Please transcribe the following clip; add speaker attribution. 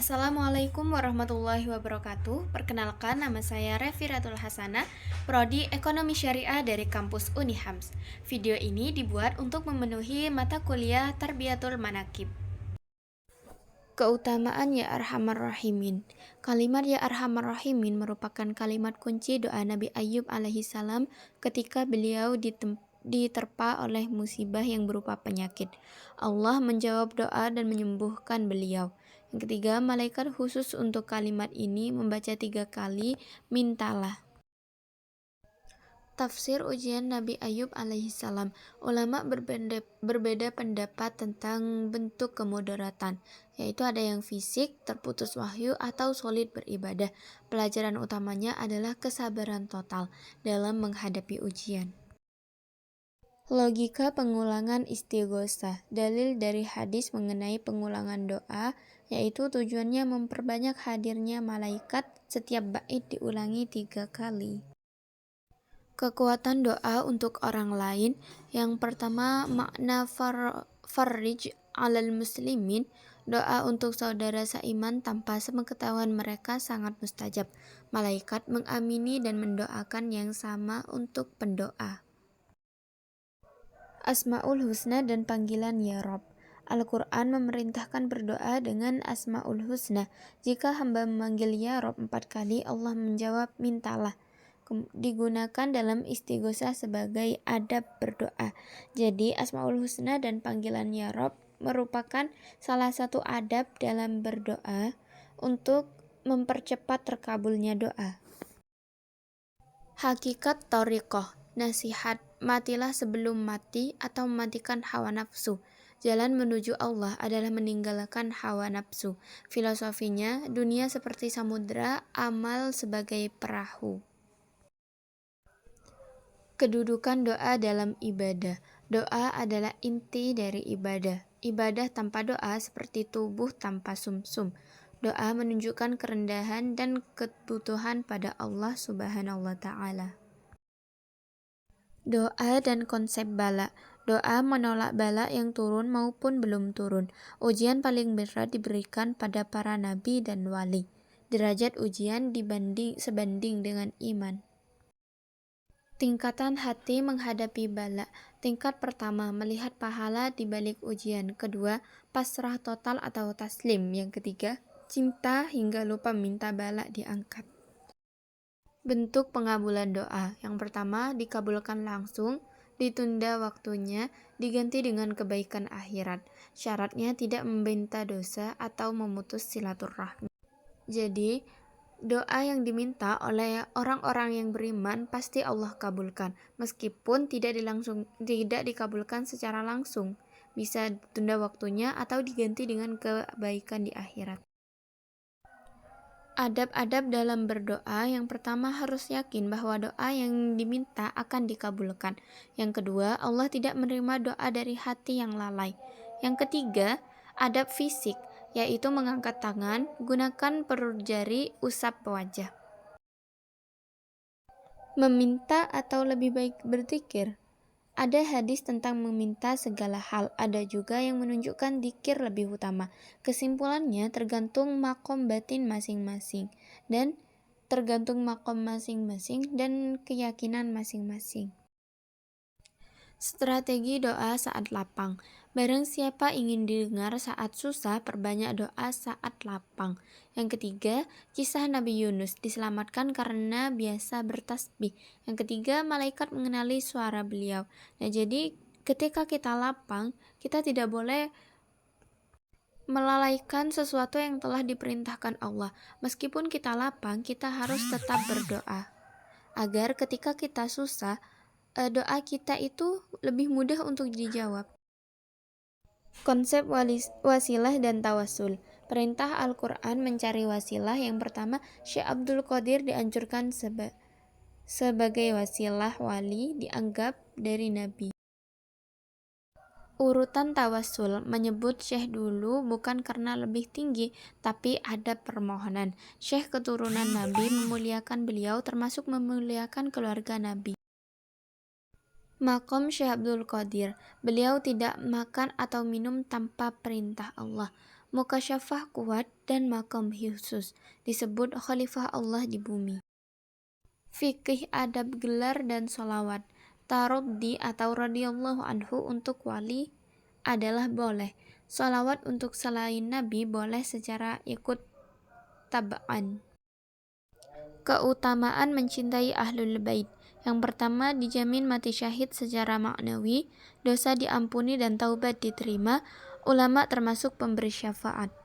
Speaker 1: Assalamualaikum warahmatullahi wabarakatuh. Perkenalkan, nama saya Reviratul Hasanah, Prodi Ekonomi Syariah dari kampus Unihams. Video ini dibuat untuk memenuhi mata kuliah Tarbiyatul Manakib. Keutamaan Ya Arhamar Rahimin. Kalimat Ya Arhamar Rahimin merupakan kalimat kunci doa Nabi Ayub alaihissalam ketika beliau diterpa oleh musibah yang berupa penyakit. Allah menjawab doa dan menyembuhkan beliau. Yang ketiga, malaikat khusus untuk kalimat ini membaca 3 kali, mintalah. Tafsir ujian Nabi Ayub alaihissalam. Ulama berbeda pendapat tentang bentuk kemudaratan, yaitu ada yang fisik, terputus wahyu, atau solid beribadah. Pelajaran utamanya adalah kesabaran total dalam menghadapi ujian. Logika pengulangan istighosah. Dalil dari hadis mengenai pengulangan doa, yaitu tujuannya memperbanyak hadirnya malaikat. Setiap bait diulangi 3 kali. Kekuatan doa untuk orang lain. Yang pertama, makna farrij alal muslimin. Doa untuk saudara seiman tanpa sepengetahuan mereka sangat mustajab. Malaikat mengamini dan mendoakan yang sama untuk pendoa. Asmaul Husna dan panggilan Ya Rob. Al-Quran memerintahkan berdoa dengan Asmaul Husna. Jika hamba memanggil Ya Rob 4 kali, Allah menjawab, mintalah. Digunakan dalam istighosah sebagai adab berdoa. Jadi Asmaul Husna dan panggilan Ya Rob merupakan salah satu adab dalam berdoa untuk mempercepat terkabulnya doa. Hakikat thariqah, nasihat, matilah sebelum mati atau mematikan hawa nafsu. Jalan menuju Allah adalah meninggalkan hawa nafsu. Filosofinya, dunia seperti samudera, amal sebagai perahu. Kedudukan doa dalam ibadah. Doa adalah inti dari ibadah. Ibadah tanpa doa seperti tubuh tanpa sumsum. Doa menunjukkan kerendahan dan kebutuhan pada Allah Subhanahu wa Ta'ala. Doa dan konsep bala. Doa menolak bala yang turun maupun belum turun. Ujian paling berat diberikan pada para nabi dan wali. Derajat ujian sebanding dengan iman. Tingkatan hati menghadapi bala. Tingkat pertama, melihat pahala di balik ujian. Kedua, pasrah total atau taslim. Yang ketiga, cinta hingga lupa minta bala diangkat. Bentuk pengabulan doa. Yang pertama, dikabulkan langsung, ditunda waktunya, diganti dengan kebaikan akhirat. Syaratnya tidak membenta dosa atau memutus silaturahmi. Jadi, doa yang diminta oleh orang-orang yang beriman pasti Allah kabulkan, meskipun tidak dikabulkan secara langsung. Bisa ditunda waktunya atau diganti dengan kebaikan di akhirat. Adab-adab dalam berdoa. Yang pertama, harus yakin bahwa doa yang diminta akan dikabulkan. Yang kedua, Allah tidak menerima doa dari hati yang lalai. Yang ketiga, adab fisik, yaitu mengangkat tangan, gunakan perut jari, usap wajah. Meminta atau lebih baik berzikir. Ada hadis tentang meminta segala hal, ada juga yang menunjukkan dzikir lebih utama. Kesimpulannya tergantung makom batin masing-masing dan keyakinan masing-masing. Strategi doa saat lapang. Barang siapa ingin didengar saat susah, perbanyak doa saat lapang. Yang ketiga, kisah Nabi Yunus diselamatkan karena biasa bertasbih. Yang ketiga, malaikat mengenali suara beliau. Nah, jadi ketika kita lapang, kita tidak boleh melalaikan sesuatu yang telah diperintahkan Allah. Meskipun kita lapang, kita harus tetap berdoa agar ketika kita susah, doa kita itu lebih mudah untuk dijawab. Konsep wasilah dan tawasul. Perintah Al-Quran mencari wasilah. Yang pertama, Syekh Abdul Qadir dianjurkan sebagai wasilah wali dianggap dari Nabi. Urutan tawasul menyebut Syekh dulu bukan karena lebih tinggi, tapi ada permohonan. Syekh keturunan Nabi, memuliakan beliau termasuk memuliakan keluarga Nabi. Makom Syekh Abdul Qadir, beliau tidak makan atau minum tanpa perintah Allah. mukasyafah kuat, dan makam khusus, disebut khalifah Allah di bumi. Fikih adab gelar dan sholawat. Taroddi atau radhiyallahu anhu untuk wali adalah boleh. Sholawat untuk selain Nabi boleh secara ikut tab'an. Keutamaan mencintai Ahlul Bait. Yang pertama, dijamin mati syahid secara maknawi, dosa diampuni dan taubat diterima, ulama termasuk pemberi syafaat.